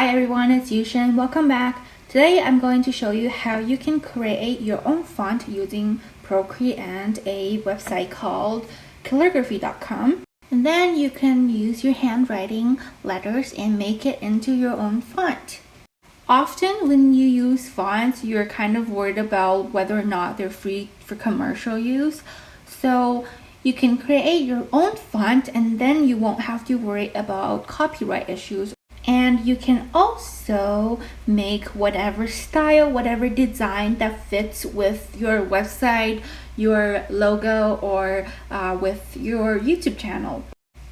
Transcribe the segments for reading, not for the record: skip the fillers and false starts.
Hi everyone, it's Yushin. Welcome back. Today I'm going to show you how you can create your own font using Procreate and a website called Calligraphr.com. And then you can use your handwriting letters and make it into your own font. Often when you use fonts, you're kind of worried about whether or not they're free for commercial use. So you can create your own font and then you won't have to worry about copyright issues. And you can also make whatever style, whatever design that fits with your website, your logo, or with your YouTube channel.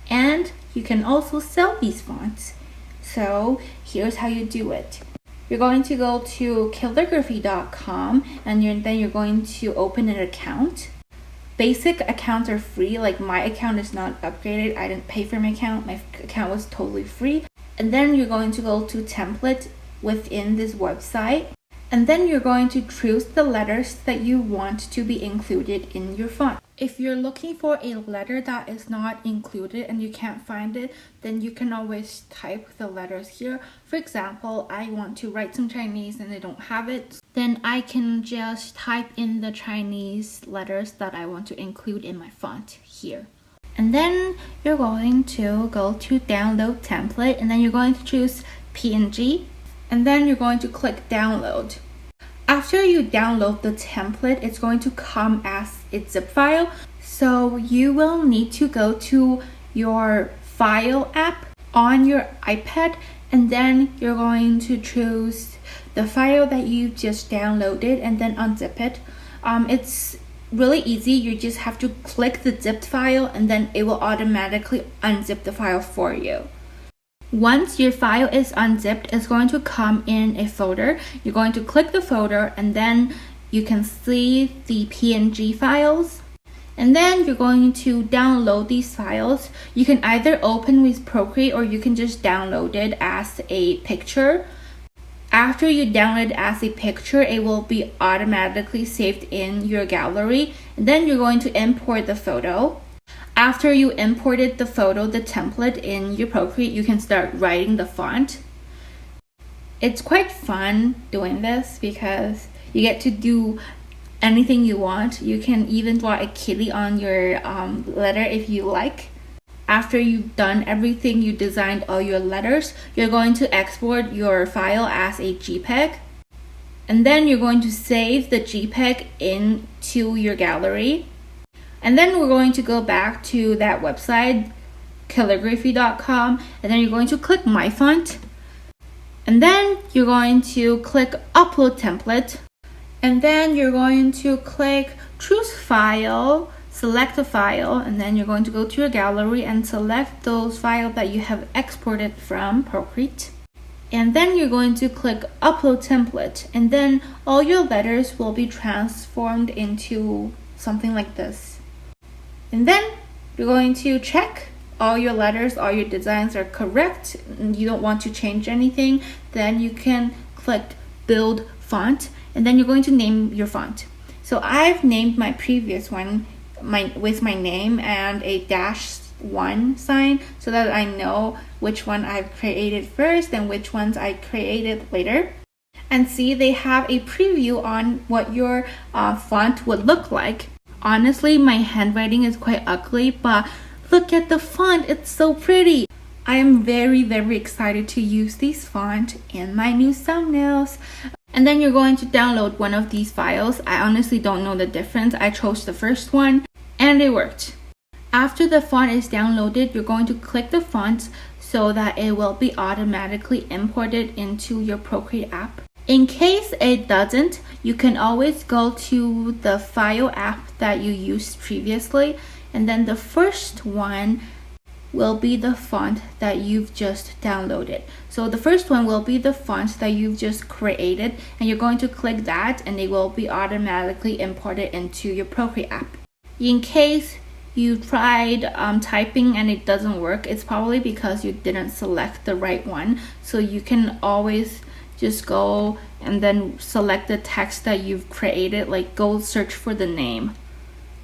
And you can also sell these fonts. So here's how you do it. You're going to go to calligraphr.com and then you're going to open an account. Basic accounts are free, like my account is not upgraded. I didn't pay for my account was totally free. And then you're going to go to template within this website. And then you're going to choose the letters that you want to be included in your font. If you're looking for a letter that is not included and you can't find it, then you can always type the letters here. For example, I want to write some Chinese and I don't have it. Then I can just type in the Chinese letters that I want to include in my font here. And then you're going to go to download template and then you're going to choose PNG and then you're going to click download. After you download the template, it's going to come as a zip file. So you will need to go to your file app on your iPad and then you're going to choose the file that you just downloaded and then unzip it. It's really easy. You just have to click the zipped file and then it will automatically unzip the file for you. Once your file is unzipped, it's going to come in a folder. You're going to click the folder and then you can see the PNG files. And then you're going to download these files. You can either open with Procreate or you can just download it as a picture. After you download it as a picture, it will be automatically saved in your gallery. And then you're going to import the photo. After you imported the photo, the template in your Procreate, you can start writing the font. It's quite fun doing this because you get to do anything you want. You can even draw a kitty on your letter if you like. After you've done everything, you designed all your letters, you're going to export your file as a JPEG. And then you're going to save the JPEG into your gallery. And then we're going to go back to that website, calligraphr.com, and then you're going to click My Font. And then you're going to click Upload Template. And then you're going to click Choose File, select a file, and then you're going to go to your gallery and select those files that you have exported from Procreate. And then you're going to click Upload Template, and then all your letters will be transformed into something like this. And then you're going to check all your letters, all your designs are correct, and you don't want to change anything. Then you can click Build Font, and then you're going to name your font. So I've named my previous one with my name and a -1 sign so that I know which one I've created first and which ones I created later. And see, they have a preview on what your font would look like. Honestly, my handwriting is quite ugly, but look at the font, it's so pretty. I am very excited to use this font in my new thumbnails. And then you're going to download one of these files. I honestly don't know the difference. I chose the first one and it worked. After the font is downloaded, you're going to click the font so that it will be automatically imported into your Procreate app. In case it doesn't, you can always go to the file app that you used previously, and then the first one will be the font that you've just downloaded. So the first one will be the font that you've just created, and you're going to click that and it will be automatically imported into your Procreate app. In case you tried typing and it doesn't work, it's probably because you didn't select the right one. So you can always just go and then select the text that you've created, like go search for the name.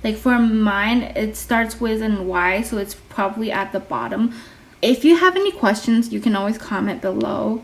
Like for mine, it starts with an Y, so it's probably at the bottom. If you have any questions, you can always comment below.